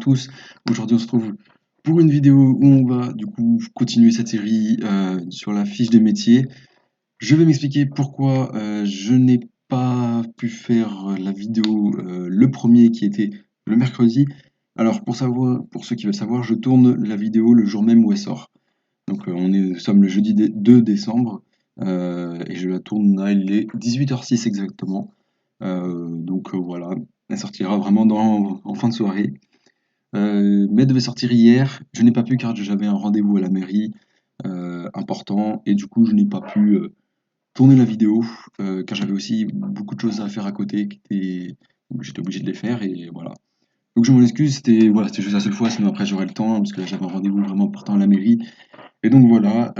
tous. Aujourd'hui, on se retrouve pour une vidéo où on va du coup continuer cette série sur la fiche des métiers. Je vais m'expliquer pourquoi je n'ai pas pu faire la vidéo le premier qui était le mercredi. Alors pour ceux qui veulent savoir, je tourne la vidéo le jour même où elle sort. Donc nous sommes le jeudi 2 décembre et je la tourne là, il est 18h06 exactement. Voilà, elle sortira vraiment en fin de soirée. Mais elle devait sortir hier, je n'ai pas pu car j'avais un rendez-vous à la mairie important et du coup je n'ai pas pu tourner la vidéo car j'avais aussi beaucoup de choses à faire à côté donc j'étais obligé de les faire et voilà. Donc je m'en excuse, c'était juste la seule fois, sinon après j'aurai le temps parce que là j'avais un rendez-vous vraiment important à la mairie. Et donc voilà,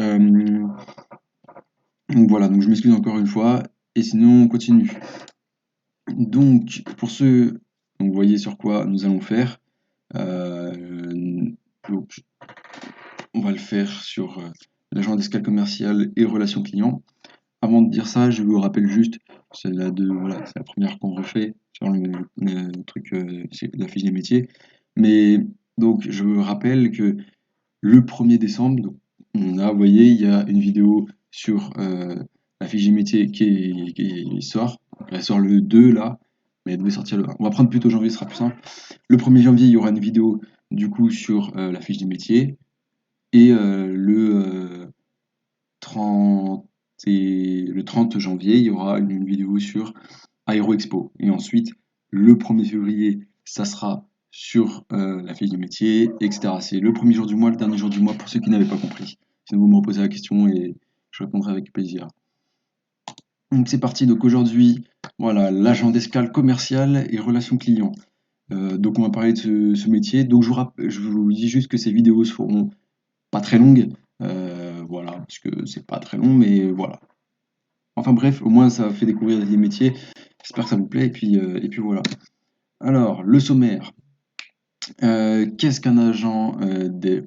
donc je m'excuse encore une fois et sinon on continue. Donc pour ceux, donc vous voyez sur quoi nous allons faire. Donc, on va le faire sur l'agent d'escale commerciale et relations clients. Avant de dire ça, je vous rappelle juste, c'est la première qu'on refait sur le truc, la fiche des métiers. Mais donc, je vous rappelle que le 1er décembre, donc, vous voyez, il y a une vidéo sur la fiche des métiers qui sort. Elle sort le 2 là, mais elle devait sortir le 1. On va prendre plutôt janvier, ce sera plus simple. Le 1er janvier, il y aura une vidéo du coup sur la fiche des métiers. Et le 30 janvier, il y aura une vidéo sur Aero Expo. Et ensuite, le 1er février, ça sera sur la fiche des métiers, etc. C'est le premier jour du mois, le dernier jour du mois, pour ceux qui n'avaient pas compris. Sinon, vous me reposez la question et je répondrai avec plaisir. Donc c'est parti, donc aujourd'hui, voilà, l'agent d'escale commercial et relations clients. Donc on va parler de ce métier. Donc je vous dis juste que ces vidéos seront pas très longues, voilà, parce que c'est pas très long, mais voilà. Enfin bref, au moins ça fait découvrir des métiers. J'espère que ça vous plaît, et puis voilà. Alors, le sommaire. Qu'est-ce qu'un agent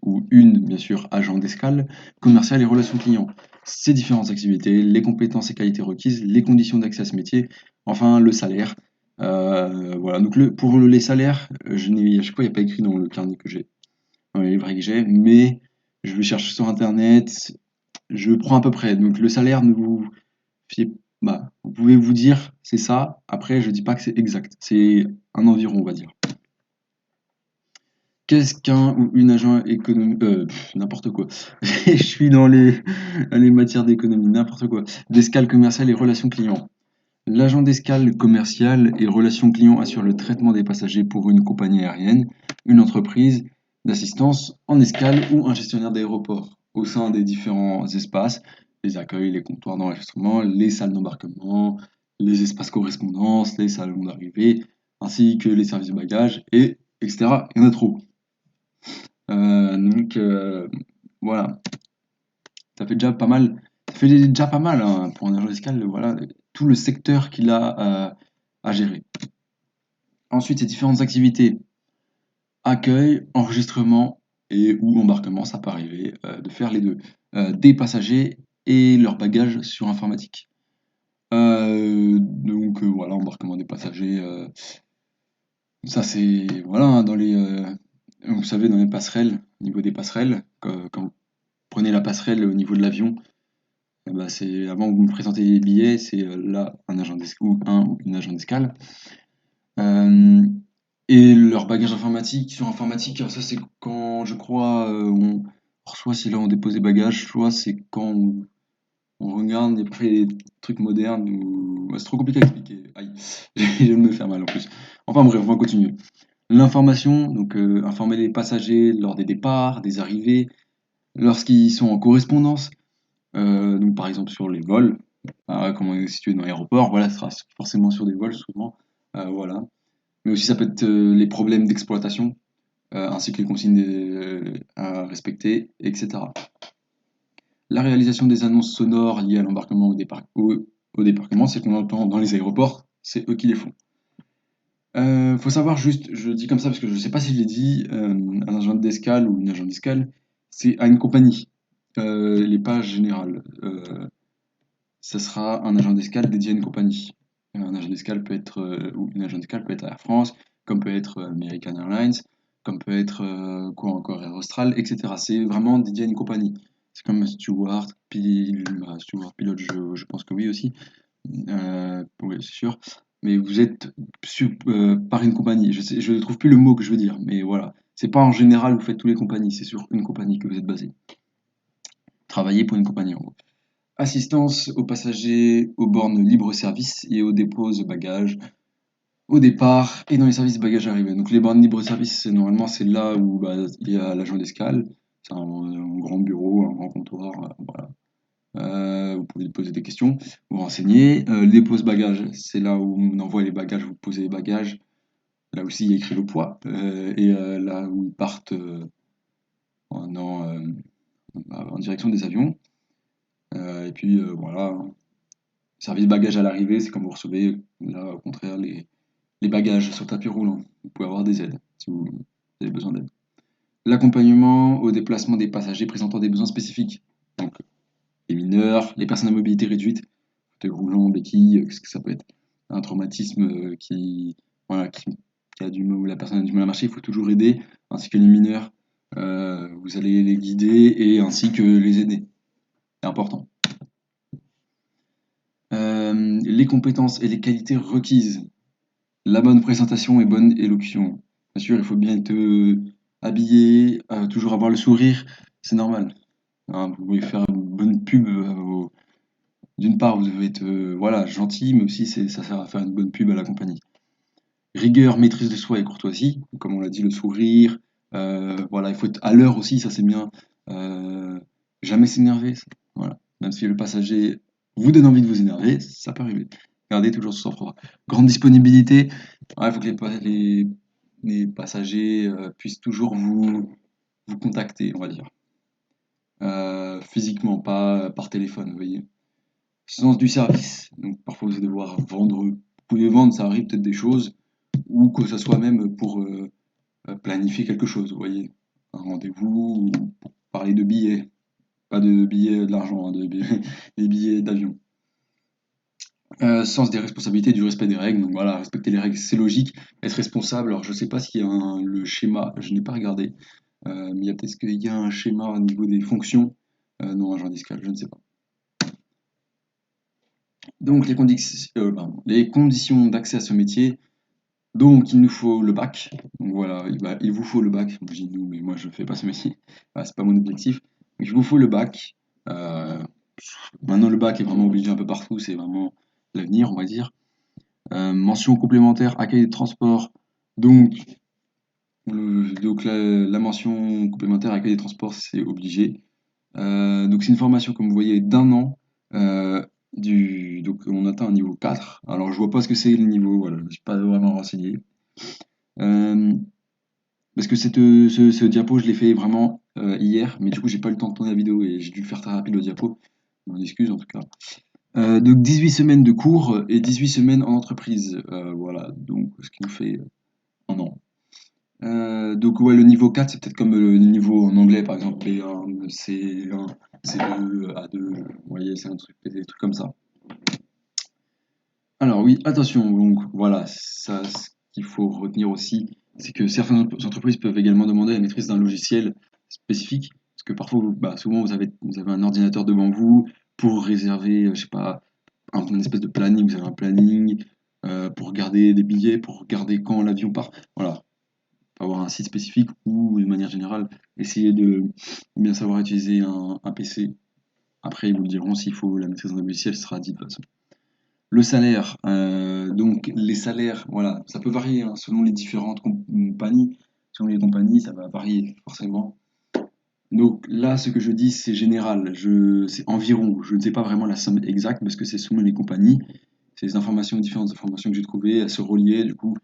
ou une, bien sûr, agent d'escale commercial et relations clients? Ses différentes activités, les compétences et qualités requises, les conditions d'accès à ce métier, enfin le salaire. Voilà, donc pour les salaires, à chaque fois il n'y a pas écrit dans le carnet que j'ai, dans les livrets que j'ai, mais je vais chercher sur internet, je prends à peu près. Donc le salaire, ne vous fiez, vous pouvez vous dire c'est ça, après je dis pas que c'est exact, c'est un environ on va dire. Qu'est-ce qu'un ou une agent économique, n'importe quoi. Je suis dans les matières d'économie, n'importe quoi. D'escale commerciale et relations clients. L'agent d'escale commerciale et relations clients assure le traitement des passagers pour une compagnie aérienne, une entreprise d'assistance en escale ou un gestionnaire d'aéroport au sein des différents espaces, les accueils, les comptoirs d'enregistrement, les salles d'embarquement, les espaces correspondance, les salons d'arrivée, ainsi que les services de bagages, et etc. Il y en a trop. Donc voilà, ça fait déjà pas mal. Ça fait déjà pas mal hein, pour un agent d'escale, voilà, tout le secteur qu'il a à gérer. Ensuite, ces différentes activités, accueil, enregistrement et ou embarquement, ça peut arriver de faire les deux. Des passagers et leurs bagages sur informatique. Voilà, embarquement des passagers, ça c'est voilà hein, vous savez dans les passerelles, au niveau des passerelles, quand vous prenez la passerelle au niveau de l'avion, c'est avant que vous me présentez les billets, c'est là un agent d'escale ou une agent d'escale. Et leur bagage informatique, sur informatique, alors ça c'est quand je crois soit c'est là on dépose des bagages, soit c'est quand on regarde après les trucs modernes ou c'est trop compliqué à expliquer. Aïe, je viens de me faire mal en plus. Enfin bref, on va continuer. L'information, donc informer les passagers lors des départs, des arrivées, lorsqu'ils sont en correspondance, donc par exemple sur les vols, comment on est situé dans l'aéroport, voilà, ce sera forcément sur des vols souvent, voilà. Mais aussi ça peut être les problèmes d'exploitation, ainsi que les consignes à respecter, etc. La réalisation des annonces sonores liées à l'embarquement au débarquement, c'est qu'on entend dans les aéroports, c'est eux qui les font. Faut savoir juste, je dis comme ça parce que je ne sais pas si je l'ai dit, un agent d'escale ou une agent d'escale, c'est à une compagnie. Les pages générales. Ça sera un agent d'escale dédié à une compagnie. Un agent d'escale peut être, ou une agent d'escale peut être Air France, comme peut être American Airlines, comme peut être quoi encore, Air Austral, etc. C'est vraiment dédié à une compagnie. C'est comme Stewart Pilote, je pense que oui aussi. Oui, c'est sûr. Mais vous êtes par une compagnie. Je ne trouve plus le mot que je veux dire, mais voilà. C'est pas en général, vous faites tous les compagnies, c'est sur une compagnie que vous êtes basé. Travaillez pour une compagnie en gros. Assistance aux passagers aux bornes libre-service et aux dépôts de bagages au départ et dans les services bagages arrivés. Donc les bornes libre-service, normalement c'est là où bah, il y a l'agent d'escale. C'est un grand bureau, un grand comptoir, voilà. Vous pouvez poser des questions, vous renseigner. Le dépôt de bagages, c'est là où on envoie les bagages, vous posez les bagages. Là aussi, il y a écrit le poids. Là où ils partent en direction des avions. Et puis voilà. Service bagages à l'arrivée, c'est comme vous recevez, là au contraire, les bagages sur tapis roulant. Vous pouvez avoir des aides si vous avez besoin d'aide. L'accompagnement au déplacement des passagers présentant des besoins spécifiques. Donc les mineurs, les personnes à mobilité réduite, fauteuil roulant, béquille, qu'est-ce que ça peut être? Un traumatisme voilà, qui a où la personne a du mal à marcher, il faut toujours aider, ainsi que les mineurs, vous allez les guider et ainsi que les aider. C'est important. Les compétences et les qualités requises. La bonne présentation et bonne élocution. Bien sûr, il faut bien être habillé, toujours avoir le sourire, c'est normal. Hein, vous pouvez faire une bonne pub. D'une part, vous devez être voilà, gentil, mais aussi ça sert à faire une bonne pub à la compagnie. Rigueur, maîtrise de soi et courtoisie, comme on l'a dit, le sourire. Voilà, il faut être à l'heure aussi, ça c'est bien. Jamais s'énerver, voilà. Même si le passager vous donne envie de vous énerver, ça peut arriver. Gardez toujours ce sang-froid. Grande disponibilité. Il faut que les passagers puissent toujours vous contacter, on va dire. Physiquement, pas par téléphone, vous voyez. Sens du service. Donc parfois vous allez devoir vendre, vous pouvez vendre, ça arrive peut-être des choses, ou que ce soit même pour planifier quelque chose, vous voyez. Un rendez-vous, ou pour parler de billets. Pas de billets de l'argent, hein, des billets d'avion. Sens des responsabilités, du respect des règles. Donc voilà, respecter les règles, c'est logique. Être responsable, alors je sais pas s'il y a le schéma, je n'ai pas regardé, mais il y a peut-être qu'il y a un schéma au niveau des fonctions. Non, agent d'escale, je ne sais pas. Donc les conditions d'accès à ce métier. Donc il nous faut le bac. Donc voilà, il vous faut le bac. Moi, je dis nous, mais moi je ne fais pas ce métier. Voilà, c'est pas mon objectif. Donc, il vous faut le bac. Euh, Maintenant le bac est vraiment obligé un peu partout, c'est vraiment l'avenir, on va dire. Mention complémentaire, accueil des transports. Donc, la mention complémentaire, accueil des transports, c'est obligé. Donc c'est une formation, comme vous voyez, d'un an. Donc on atteint un niveau 4. Alors je vois pas ce que c'est le niveau, voilà, je ne me suis pas vraiment renseigné. Euh, Parce que ce diapo, je l'ai fait vraiment hier, mais du coup j'ai pas eu le temps de tourner la vidéo et j'ai dû le faire très rapide le diapo. Je m'en excuse en tout cas. Donc 18 semaines de cours et 18 semaines en entreprise. Voilà, donc ce qui nous fait un an. Donc ouais, le niveau 4, c'est peut-être comme le niveau en anglais, par exemple B1, C1, C2, A2, vous voyez, c'est un truc, des trucs comme ça. Alors oui, attention, donc voilà, ça, ce qu'il faut retenir aussi, c'est que certaines entreprises peuvent également demander la maîtrise d'un logiciel spécifique, parce que parfois, souvent, vous avez un ordinateur devant vous pour réserver, je sais pas, une espèce de planning, vous avez un planning pour regarder des billets, pour regarder quand l'avion part. Voilà, avoir un site spécifique ou, de manière générale, essayer de bien savoir utiliser un PC. Après, ils vous le diront, s'il faut la maîtrise d'un logiciel, ce sera dit de toute façon. Le salaire, donc les salaires, voilà, ça peut varier hein, selon les différentes compagnies. Selon les compagnies, ça va varier forcément. Donc là, ce que je dis, c'est général, c'est environ. Je ne sais pas vraiment la somme exacte parce que c'est selon les compagnies. C'est des informations, différentes informations que j'ai trouvées, elles se reliaient, du coup,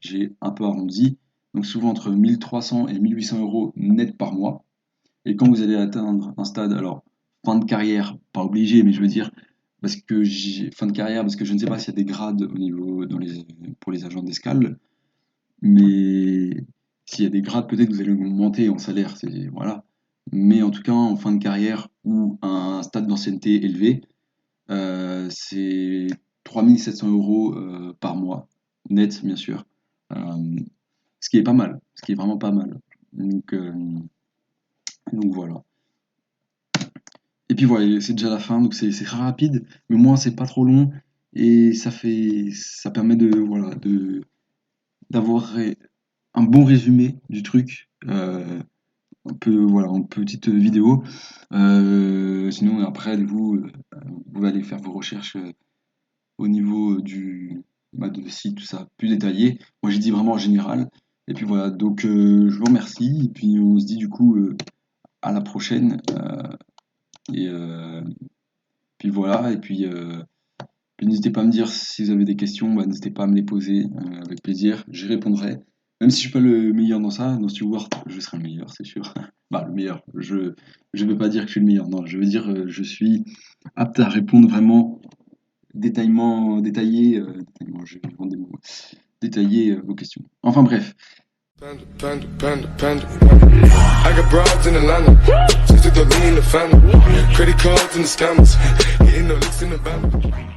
j'ai un peu arrondi. Donc souvent entre 1300 et 1800 euros net par mois. Et quand vous allez atteindre un stade, alors fin de carrière, pas obligé, mais je veux dire, parce que j'ai fin de carrière, parce que je ne sais pas s'il y a des grades au niveau pour les agents d'escale, mais s'il y a des grades, peut-être que vous allez augmenter en salaire, voilà. Mais en tout cas, en fin de carrière ou un stade d'ancienneté élevé, c'est 3700 euros par mois, net bien sûr. Euh, ce qui est pas mal, ce qui est vraiment pas mal. Donc voilà. Et puis voilà, c'est déjà la fin, donc c'est très rapide, mais au moins c'est pas trop long et ça permet de voilà d'avoir un bon résumé du truc, un peu voilà en petite vidéo. Sinon après vous pouvez aller faire vos recherches au niveau de site tout ça plus détaillé. Moi j'ai dit vraiment en général. Et puis voilà, donc je vous remercie et puis on se dit du coup à la prochaine et puis voilà et puis n'hésitez pas à me dire si vous avez des questions, bah, n'hésitez pas à me les poser avec plaisir, j'y répondrai. Même si je suis pas le meilleur dans ça, dans Steward, je serai le meilleur, c'est sûr. Bah, le meilleur, je veux pas dire que je suis le meilleur, non, je veux dire je suis apte à répondre vraiment détaillement, je vais prendre des mots, détailler vos questions. Enfin bref. Panda. I got broads in Atlanta, just to throw me in the family. Credit cards and the scammers, getting no licks in the band.